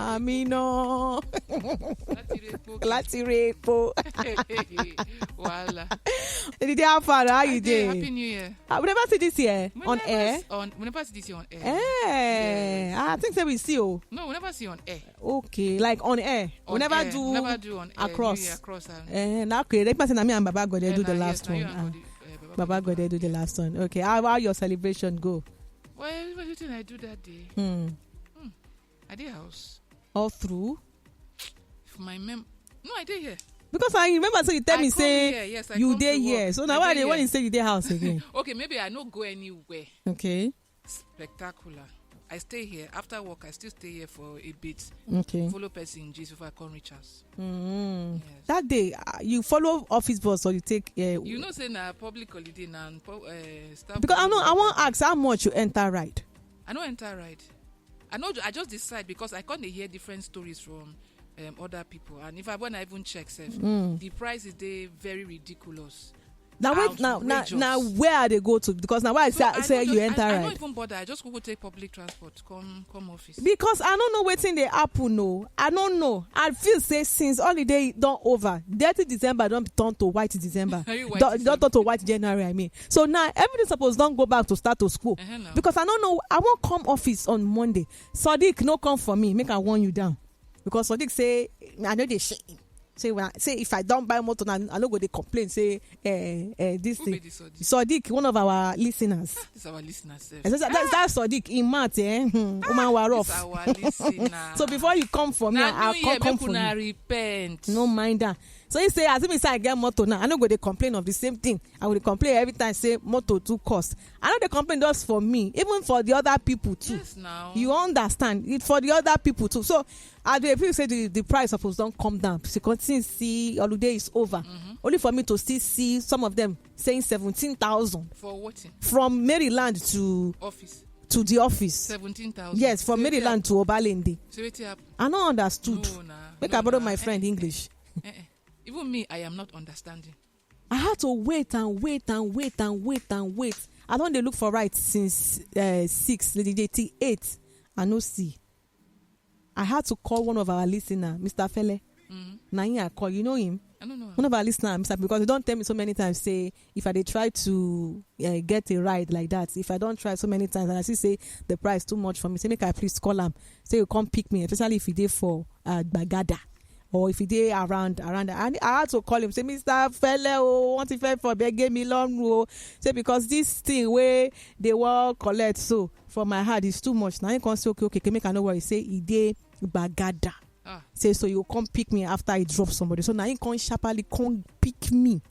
Amino. Latirepo. Voila. Did you have fun? How you doing? Happy New Year. We never see this year on air. We never see this year on air. Yes. I think that we see you. No, we never see on air. Okay, like on air. On we never air. do. Never do on air. Across. Across. Now okay, let me say me and Baba God do the last yes, one. Baba God do the last one. Okay, how your celebration go? Well, everything I do that day. I did house. All through? For my No, I did here. Because I remember so you tell me say yes, you dey here. So now why they want you say you dey house again? Okay, maybe I not go anywhere. Okay. Spectacular. I stay here. After work, I still stay here for a bit. Okay. Follow person in Jesus before I come reach house. Yes. That day, you follow office bus or you take... you know say na public holiday now staff... Because I want to ask how much you enter ride. I don't enter ride. I just decide because I can't hear different stories from other people. And when I even check the price is very ridiculous. Now wait, now where are they go to? Because now why I say you enter I ride? don't even bother. I just go take public transport. Come office. Because I don't know what's in the apple. No, I don't know. I feel say since holiday don't over, 30 December don't turn to white December. Don't turn to white January. I mean, so now everything supposed don't go back to start to school. No. Because I don't know. I won't come office on Monday. Sadiq no come for me. Make I warn you down. Because Sadiq say I know they shame. Say if I don't buy motor, I no go they complain. Say this thing. Sadiq, one of our listeners. This is our listeners. That's Sadiq in math. Woman were rough. Our listener. So before you come for me, I'll come for you. Repent. No mind that. So he say as if I get motor now, I no go they complain of the same thing. I will complain every time say motor too cost. I know they complain just for me, even for the other people too. Yes, now. You understand it for the other people too. So as the people say the price suppose don't come down because since the holiday is over, only for me to still see some of them saying 17,000 for what? From Maryland to office. To the office. 17,000. Yes, from Maryland to Obalende. So I not understood. Make I borrow my friend English. Even me, I am not understanding. I had to wait. I don't they look for right since 6, till 8. I no see. I had to call one of our listeners, Mr. Fele. Now I call. You know him? I don't know. One of our listeners, Mr. Because they don't tell me so many times. Say if I they try to get a ride like that, if I don't try so many times, and I see say the price too much for me, say make I please call him. Say you come pick me, especially if you dey for Bagada. Or if he did around, and I had to call him, say, Mr. Felle, what if I for beg me long? Say, because this thing where they will collect, so from my heart is too much. Now you can say, okay, make I know what he say, he did Bagada. Say, so you come pick me after I drop somebody. So now you can sharply come pick me,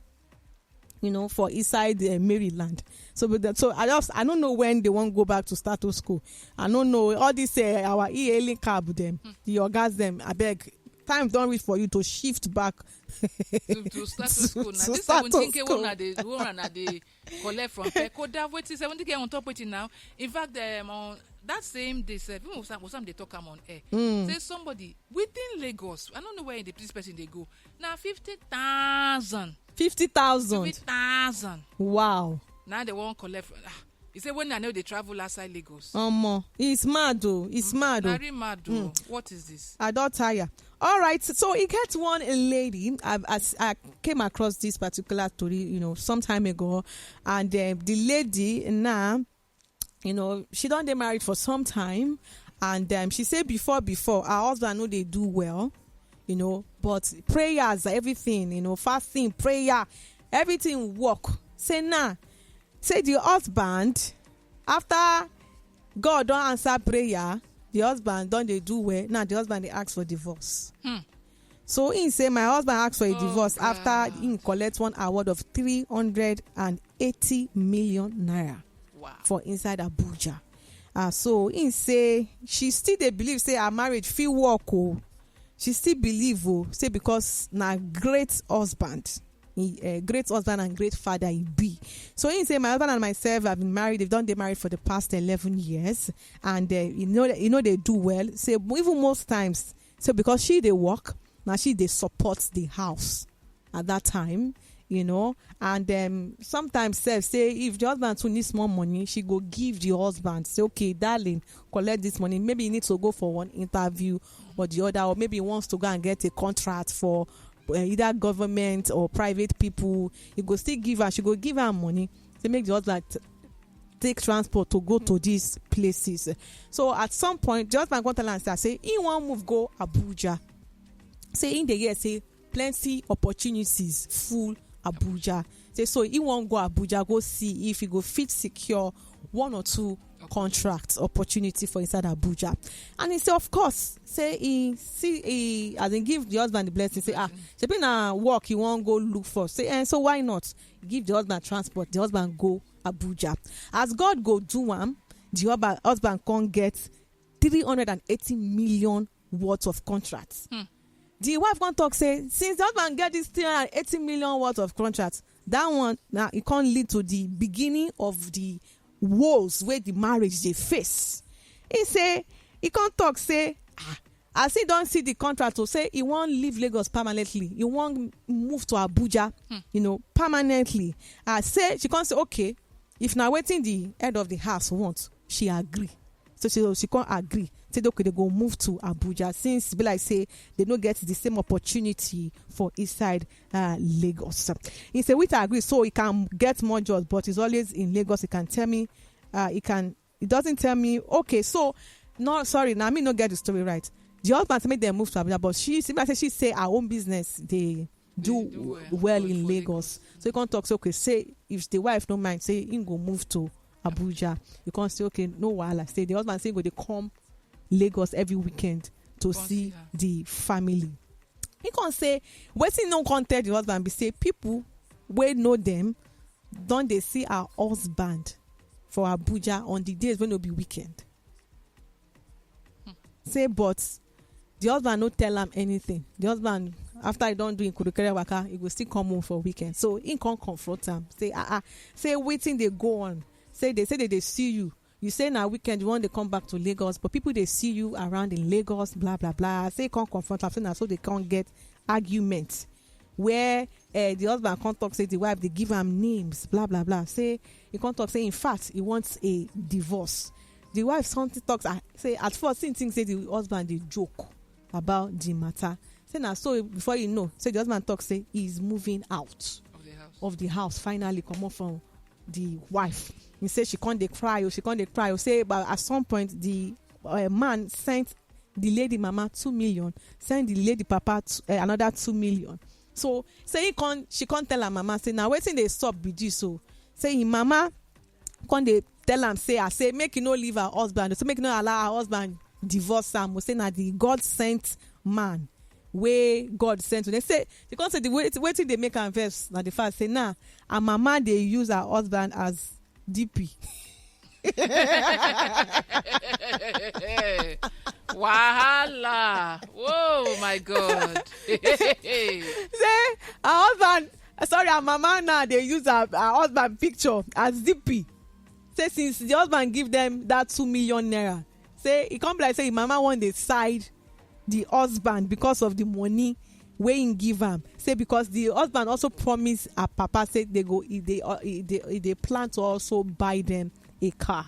for inside Maryland. So I don't know when they won't go back to status school. I don't know all this our e-hailing cab them, the organs them. I beg. Time don't reach for you to shift back to status school. Now this 17K one they collect from Peko. That wait 70K on top waiting now. In fact, on that same day, even some they talk on air. Say somebody within Lagos. I don't know where this person they go. Now 50,000. 50,000. 50,000. Wow. Now they won't collect. He said when I know they travel outside Lagos. It's mad though. It's mad though. Very mad though. What is this? I don't tire. All right. So it gets one lady. I came across this particular story, some time ago, and the lady now, she don't get married for some time, and she said before her husband know they do well, but prayers, everything, fasting, prayer, everything work. Say the husband, after God don't answer prayer, the husband don't they do well. Now the husband they ask for divorce. So he say my husband asked for a divorce after he collect one award of 380 million naira. Wow. For inside Abuja. So he say she still they believe say her marriage feel work. She still believe say because na great husband. Great husband and great father he be. So he say my husband and myself have been married. They married for the past 11 years, and they do well. Say even most times. So because they work now, they support the house. At that time, and sometimes say if the husband too needs more money, she go give the husband, say, okay, darling, collect this money. Maybe he needs to go for one interview or the other, or maybe he wants to go and get a contract for either government or private people. He go still give her, she go give her money to make the husband take transport to go to these places. So at some point, the husband go tell her, say he won't move go Abuja. Say in the year, say plenty opportunities full Abuja. Say so he won't go Abuja, go see if he go fit secure one or two contracts opportunity for inside Abuja. And he say, of course, say he as in give the husband the blessing, say she been a work he won't go look for. Say and so why not give the husband transport, the husband go Abuja. As God go do the husband can't get 380 million worth of contracts. The wife can't talk, say, since the husband get this 380 million worth of contracts, that one now it can't lead to the beginning of the woes where the marriage they face. He say, he can't talk, say, as he don't see the contract, to say he won't leave Lagos permanently. He won't move to Abuja, permanently. I say, she can't say, okay, if now waiting the head of the house wants, she agree. So she can't agree. Say, okay, they go move to Abuja since, be like say, they don't get the same opportunity for inside Lagos. He said, we agree, so he can get more jobs, but he's always in Lagos. He can tell me, he doesn't tell me, okay, so, no, sorry, now me not get the story right. The husband make them move to Abuja, but she say her own business, they do well in Lagos. So you can't talk, so okay, say, if the wife don't mind, say, he go move to Abuja. You can't say, okay, no wahala. Say, the husband say, go, they come Lagos every weekend to see the family. He can say, waiting no contact the husband, be say people wey know them, don't they see our husband for Abuja on the days when it be weekend. Say, but the husband no tell him anything. The husband, after he don't do in Kurukere Waka, he will still come home for weekend. So he can't confront him. Say, say waiting they go on. Say they see you. You say now weekend you want to come back to Lagos, but people they see you around in Lagos, blah blah blah. Say can't confront them, so they can't get arguments where the husband can't talk. Say the wife they give him names, blah blah blah. Say he can't talk. Say in fact he wants a divorce. The wife something talks. Say at first things say the husband they joke about the matter. Say now so before you know, say the husband talks. Say he's moving out of the house. Finally come off from the wife. He said she can't cry or say, but at some point the man sent the lady mama 2 million, sent the lady papa another 2 million. So say she can't tell her mama, say now waiting they stop with this. So say his mama can't they tell him, say make you no leave her husband, so make you not allow her husband divorce him. We say now the God sent man where God sent to. They say they can't say the way they make her verse. Now the first say now her mama they use her husband as DP. Wahala. Whoa, my God. Say her husband, sorry, her mama now they use her husband picture as DP. Say since the husband give them that 2 million naira, say it can't be like say mama want they side the husband because of the money wey him give am. Say because the husband also promise her papa, say they go they plan to also buy them a car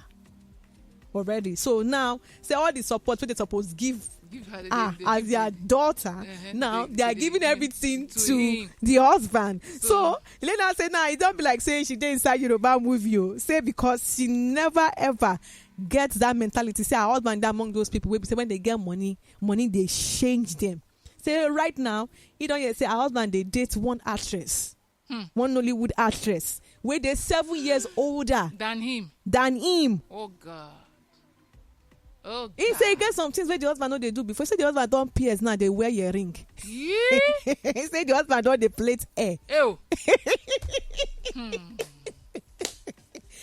already. So now say all the support wey they supposed give her as their daughter, now they are giving everything to the husband. So Lena say now it don't be like saying she dey inside Yoruba movie. Say because she never ever gets that mentality. Say her husband among those people wey be say when they get money they change them. Say right now, he don't yet say her husband they date one actress, one Nollywood actress, where they're 7 years older than him. Oh God. He say he get some things where the husband know they do before. Say the husband don't pierce now they wear your ring. Yeah. He say the husband don't they plait hair. Ew.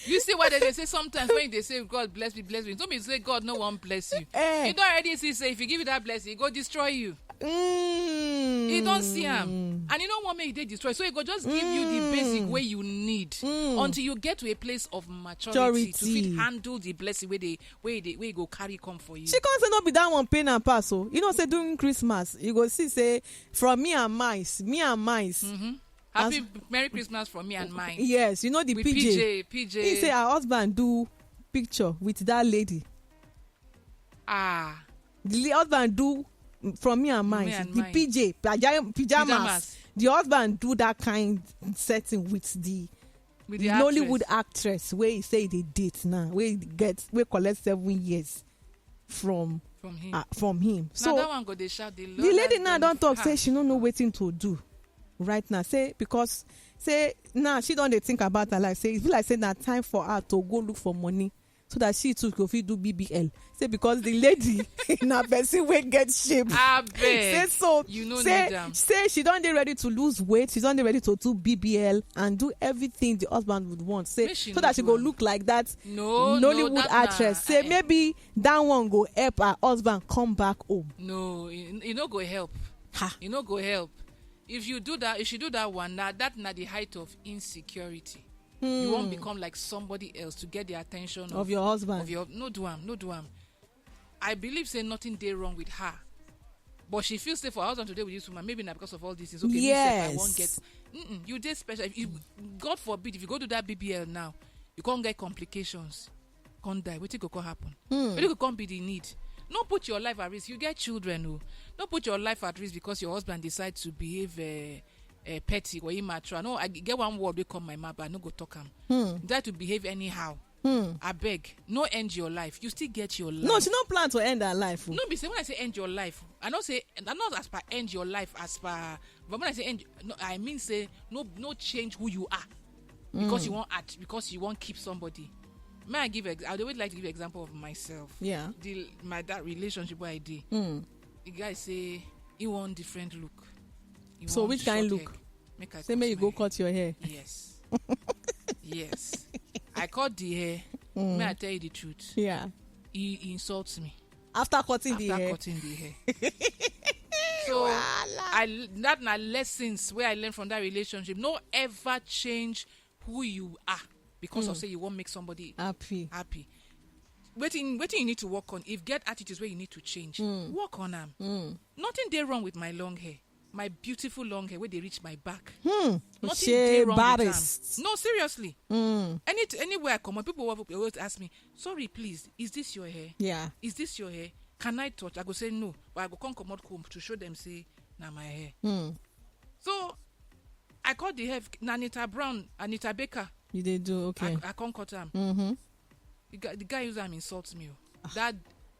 You see what they say sometimes when they say God bless me, don't mean say God no one bless you. You don't already see say if you give you that blessing, he go destroy you. He don't see him, and you don't want make they destroy. So he go just give you the basic way you need until you get to a place of maturity to fit handle the blessing where they go carry come for you. She can't say no be that one pain and pass. So you know say during Christmas you go see say from me and mice. Happy Merry Christmas from me and mine. Yes, you know the With PJ. PJ. He say her husband do picture with that lady. The husband do from me and mine. The mine. PJ pajamas. The husband do that kind setting with the Nollywood actress where he say they date now, where collect 7 years from him. So that one go they shout the lady now don't talk say she don't know wetin to do right now. Say because say now she don't dey think about her life. Say it be like say na time for her to go look for money so that she too go fit do BBL. Say because the lady na person wey get shape. Say so. You know say she don't dey ready to lose weight. She don't dey ready to do BBL and do everything the husband would want. Say so that she go look like that Nollywood actress. Say maybe that one go help her husband come back home. No, you no go help. You no go help. If you do that, if she do that one, that na the height of insecurity. You won't become like somebody else to get the attention of your husband. No do am. I believe say nothing dey wrong with her, but she feels safe for her husband today with this woman. Maybe not because of all this. It's okay. Yes. I won't get. You did special. God forbid, if you go to that BBL now, you can't get complications. Can't die. What go happen? What can't be the need? Don't put your life at risk. You get children. Oh. Don't put your life at risk because your husband decides to behave petty or immature. No, I get one word they call my mouth, but I no go talk him. Try to behave anyhow. I beg, no end your life. You still get your life. No, she don't plan to end her life. No, be say when I say end your life, I not as per end your life as per. But when I say end, no, I mean say no change who you are because you want act, because you want keep somebody. May I give? I would like to give an example of myself. Yeah. That relationship where I did. The guy say he want different look. So which kind look? Say may you go cut your hair. Yes. Yes. I cut the hair. May I tell you the truth? Yeah. He insults me. After cutting the hair. So that na lessons where I learned from that relationship. No ever change who you are because of say you won't make somebody happy. Waiting you need to work on. If get attitudes where you need to change, work on them. Nothing there wrong with my long hair. My beautiful long hair where they reach my back. Nothing there wrong with them. No, seriously. Anywhere I come on, people always ask me, sorry, please, is this your hair? Yeah. Is this your hair? Can I touch? I go say no, but I go come out comb to show them say, nah, my hair. So I called the hair Anita Baker. You did do okay. I can't cut them. The guy used them insult me. That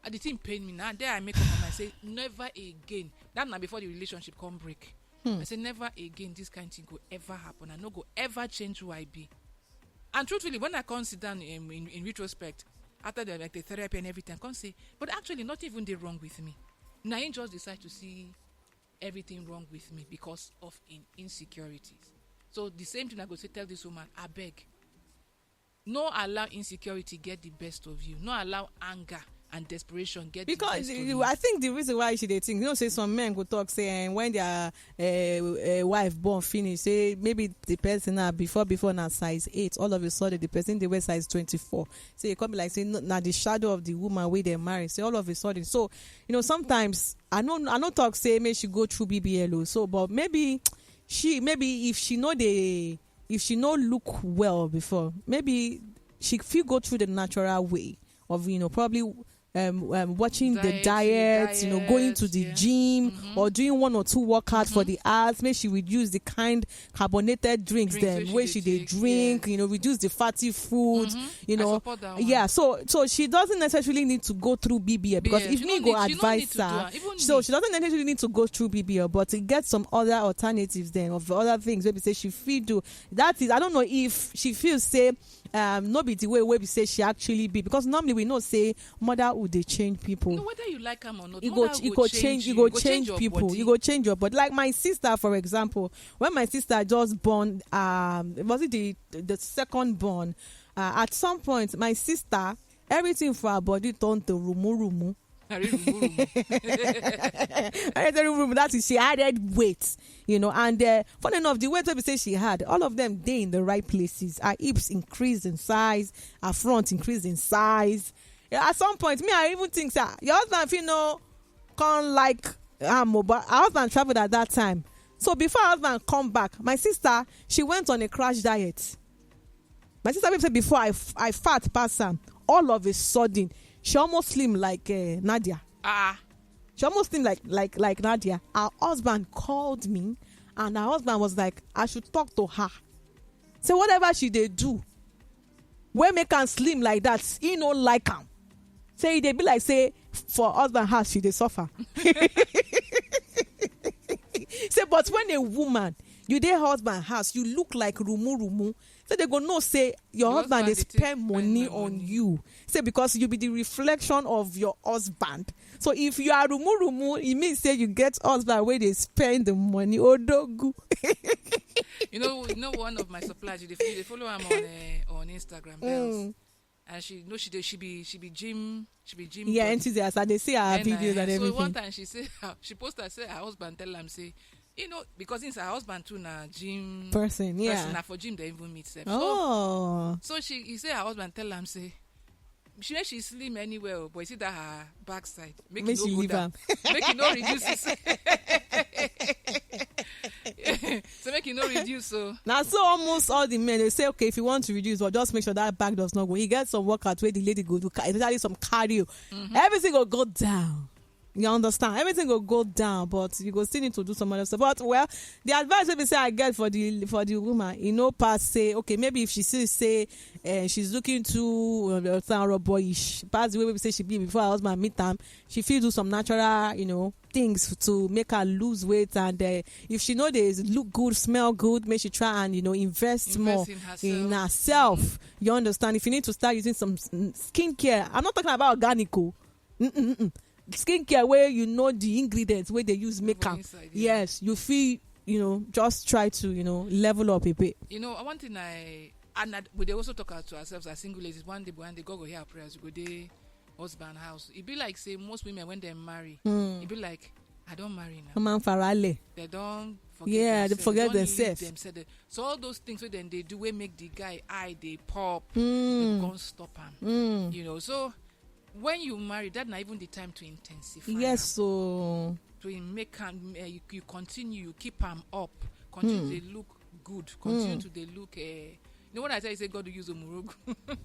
the thing pain me now. There I make up and I say never again. That now before the relationship come break. I say never again this kind of thing go ever happen. I no go ever change who I be. And truthfully, when I come sit down in retrospect after the therapy and everything, I can say, but actually not even they wrong with me. Now I just decide to see everything wrong with me because of insecurities. So the same thing I go say tell this woman, I beg. No allow insecurity get the best of you. No allow anger and desperation get the best of you. I think the reason why she dey think, say some men go talk say when their wife born finish, say maybe the person now before na size 8, all of a sudden the person they wear size 24. So it come be like say now the shadow of the woman wey they marry. Say all of a sudden. So sometimes I no talk say maybe she go through BBL. So but maybe if she no look well before, maybe she feel go through the natural way of probably watching the diet, going to the gym or doing 1 or 2 workouts for the hours. Maybe she reduce the kind carbonated drinks then where she they drink, reduce the fatty foods, yeah. So she doesn't necessarily need to go through BBL because if me go advise her, so she doesn't necessarily need to go through BBL, but to get some other alternatives then of other things. Maybe say she feel do that is I don't know if she feels say not be the way we say she actually be, because normally we know say motherhood they change people. No, whether you like them or not, you go change people. You go change your body. Like my sister, for example, when my sister just born, was it the second born? At some point, my sister, everything for her body turned to rumu. That is, she added weight, and funny enough, the weight we say she had, all of them they in the right places. Her hips increased in size, her front increased in size. At some point, I even think your husband, can't like but her husband traveled at that time So before her husband come back, my sister, she went on a crash diet. My sister said before I fat pass her, all of a sudden, she almost slim like Nadia. She almost slim like Nadia. Her husband called me, and her husband was like, I should talk to her. So whatever she dey do, wey make am slim like that, he no like am. Say they be like say for husband house she dey suffer. Say but when a woman you dey husband house, you look like rumu. So they go know say your husband dey spend money on you. Say because you be the reflection of your husband. So if you are rumu, it means say you get husband where they spend the money. Odogu. You know one of my suppliers, they follow him on Instagram, Bells. And she be gym. Yeah, enthusiast. And they see her videos and everything. So one time she posted, say her husband tell am say, because since her husband too na gym person, na for gym they even meet self. Oh. So he say her husband tell am say, she slim anywhere, but you see that her backside make it no go down, make it no reduce. So make it no reduce. So now, so almost all the men they say, okay, if you want to reduce, but just make sure that back does not go. He gets some workout where the lady go do, especially some cardio. Everything will go down. You understand? Everything will go down, but you go still need to do some other stuff. But well, the advice we say I get for the woman, pass say, okay, maybe if she still say she's looking to sound boyish, pass the way we say she be before her husband meet time, she feel do some natural, things to make her lose weight, and if she know they look good, smell good, make she try and invest more in herself. You understand? If you need to start using some skincare, I'm not talking about organic. Skincare where the ingredients where they use makeup. Yes, you feel just try to level up a bit. One thing we they also talk to ourselves as single ladies. One day God go hear our prayers, go there husband house. It be like say most women when they marry, it be like I don't marry now. They don't forget they forget themselves. So all those things where then they do we make the guy eye they pop, they can't stop him. So when you marry, that's not even the time to intensify. Yes, so to make you continue, you keep them up, continue to look good, continue to look. When I tell you say God will use Omorogu,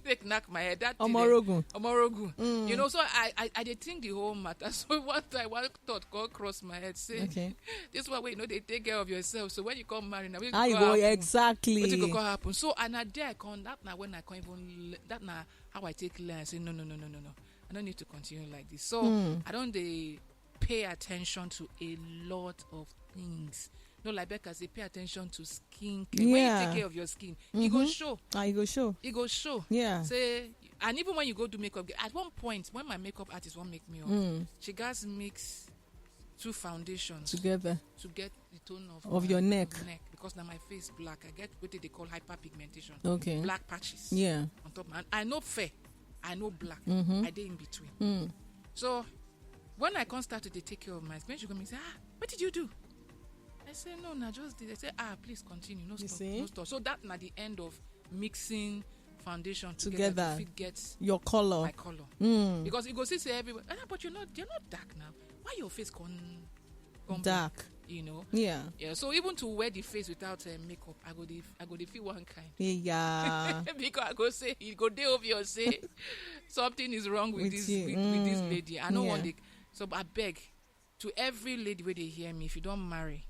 they knock my head. That Omorogu. So I did think the whole matter. So one thought God crossed my head, say, okay, this one way they take care of yourself. So when you come marry, now I go exactly. What you go happen? So and a day I come that now when I come even that now how I take learn. I say no. I don't need to continue like this. So I don't pay attention to a lot of things. No, like Becca say, pay attention to skin care. When you take care of your skin, it go show. It go show. Yeah. Say, and even when you go do makeup, at one point, when my makeup artist won't make me up, she guys mix 2 foundations together to get the tone of your neck. Because now my face black. I get what they call hyperpigmentation. Okay. Black patches. Yeah. On top, and I know fair. I know black. I did in between. So when I can't start to take care of my skin, she come and say, what did you do? I say, no, just did. I say, please continue. No stop. So that's not the end of mixing foundation together to get your color. My color. Because it goes to say everywhere, but you're not dark now. Why your face gone dark? Yeah. So even to wear the face without makeup, I go feel one kind. Yeah. Because I go say you go there obvious say something is wrong with this with this lady. I don't want it. So I beg to every lady where they hear me, if you don't marry,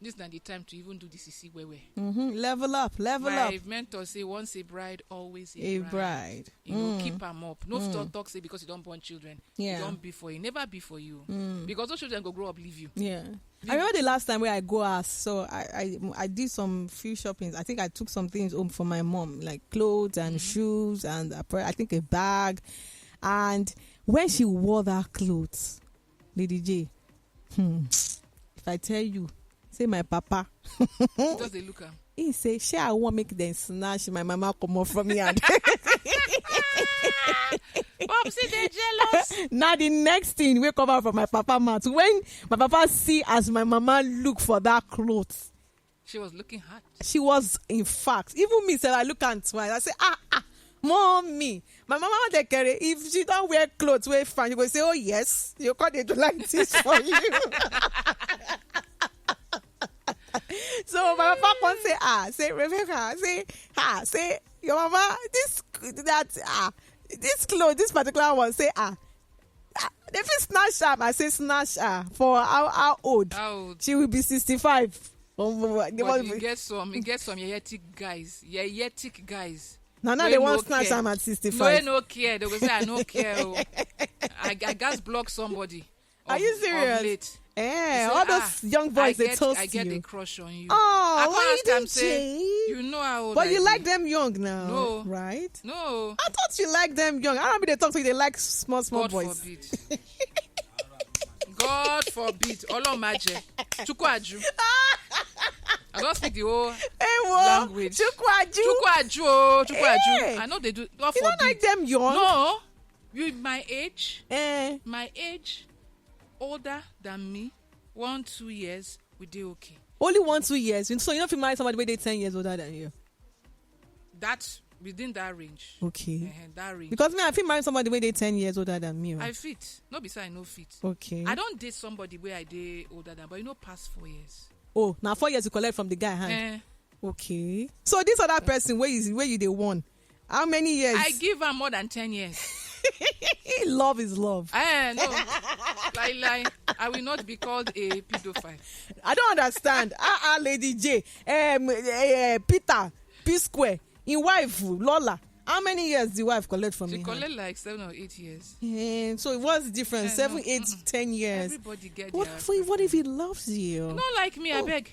this is not the time to even do the CC where. Level up. My mentor say once a bride, always a bride. Keep them up. No stop talk say because you don't born children. Yeah. You don't be for you. Never be for you. Because those children go grow up, leave you. Yeah. I remember the last time where I go out, so I did some few shoppings. I think I took some things home for my mom, like clothes and shoes and I think a bag. And when she wore that clothes, Lady J, if I tell you, say my papa. Does they look at? He say, "She I want make them snatch my mama come off from me." And Popsy, they jealous. Now the next thing we come out from my papa mouth. When my papa see as my mama look for that clothes, she was looking hot. She was, in fact, even me. So I look at twice. I say, mommy, my mama take care. If she don't wear clothes, wear fine. You go say, oh yes, you can't do like this for you. So my papa can't say Rebecca, say your mama this clothes, this particular one say if it's snatch her, I say snatch her for how old? She will be 65. But you get some yetic guys. Now they want snatch her at 65. No care. They will say I no care. I gas block somebody. Are you serious? Late. All those young boys they toast I get a crush on you. Oh, I can't ask them say you know how old. But you like them young now. No. Right? No. I thought you like them young. I don't mean they talk to you, they like small God boys. Forbid. God forbid. Olomaje. Chukwaju. I don't speak the whole language. Chukwaju. I know they do. God you forbid. don't like them young? No. You my age. My age. Older than me, 1-2 years, we do okay. Only 1-2 years. So you don't feel married somebody where they 10 years older than you. That's within that range. Okay. That range. Because me, I feel married somebody where they 10 years older than me. I fit. No beside no fit. Okay. I don't date somebody where I date older than, but past 4 years. Oh, now 4 years you collect from the guy hand. Okay. So this other person where you they won? How many years? I give her more than 10 years. Love is love. No. Lie. I will not be called a pedophile. I don't understand. Lady J. Peter, P Square, in wife, Lola. How many years the wife collect from me? She collect like 7 or 8 years. So it was different. 7, 8, 10 years. Everybody get what if he loves you? You don't like me, I beg.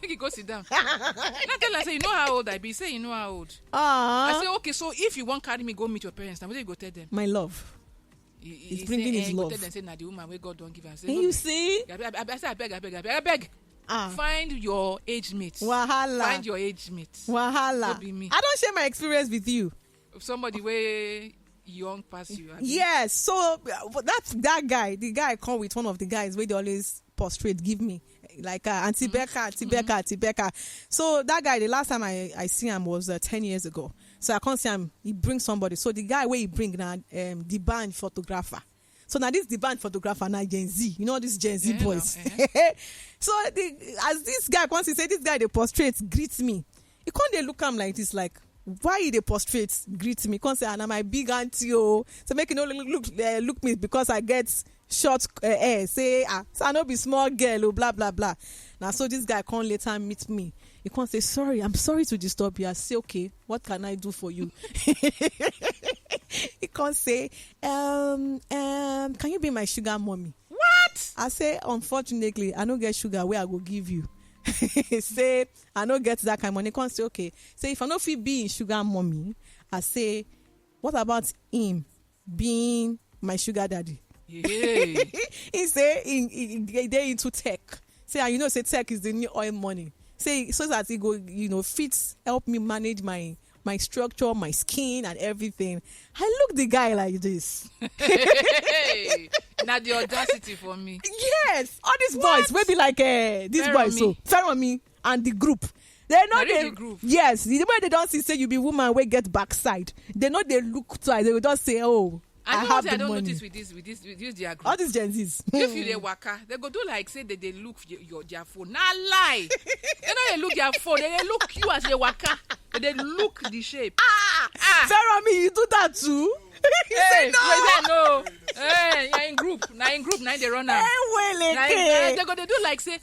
Make you go sit down. Not tell I say, you know how old I be. Say, you know how old. I say, okay, so if you want carry me, go meet your parents. Now, what do you go tell them? My love. He's bringing his love. Tell them, say, nah, the woman where God don't give her. Say, and you see? I say, I beg. Find your age mate. Wahala. Find your age mate. Wahala. Don't be me. I don't share my experience with you. If somebody way young past you. Yes. So that's that guy. The guy come with one of the guys where they always prostrate, give me. Like Auntie Becca. So that guy, the last time I see him was 10 years ago. So I can't see him. He brings somebody. So the guy where he bring now, the band photographer. So now this the band photographer now Gen Z. You know this Gen Z boys. So as this guy once he say this guy they prostrate greets me. He can't they look him like this like. Why they prostrate greet me? Can't say I'm my big auntie so make you no look me because I get short hair. Say so I no be small girl blah blah blah. Now so this guy can't later meet me. He can't say sorry. I'm sorry to disturb you. I say okay. What can I do for you? He can't say can you be my sugar mommy? What? I say unfortunately I don't get sugar where I go give you. Say I don't get that kind of money. Can't say okay. Say if I know if he be in sugar mommy, I say what about him being my sugar daddy? Yeah. He say they into tech. Say say tech is the new oil money. Say so that he go fits help me manage my structure, my skin and everything. I look the guy like this. Now the audacity for me. Yes, all these boys will be like these boys so fair on me and the group. They know the group. Yes, the way they don't see say you be woman wey get backside. They know they look twice. They will just say I have the I don't money. notice with this their group. All these Gen Zs. If you dey waka, they go do like say they look their phone. Nah lie. They know they look their phone. They look you as they waka. They look the shape. Fair on me, you do that too. You say no. Hey, you're in group. Now they run out. They do like say.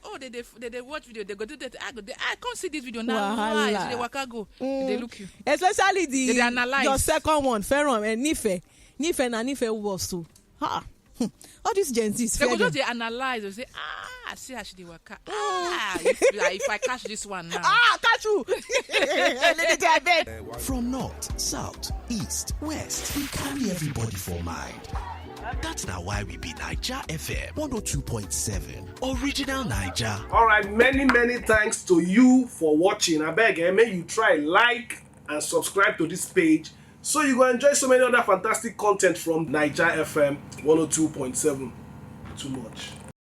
Oh, they watch video. They go do that. I can't see this video now. Why? They waka go. They look you. Especially they analyze. Your second one, Ferron and Nife was so. All these Gen Zs. They go just they analyze. They say I see how she waka. If I catch this one now. Catch you. From north, south, east, west, we carry everybody for mind. That's now why we be Naija FM 102.7 Original Naija. All right, many thanks to you for watching. I beg, may you try like and subscribe to this page so you go enjoy so many other fantastic content from Naija FM 102.7. Too much.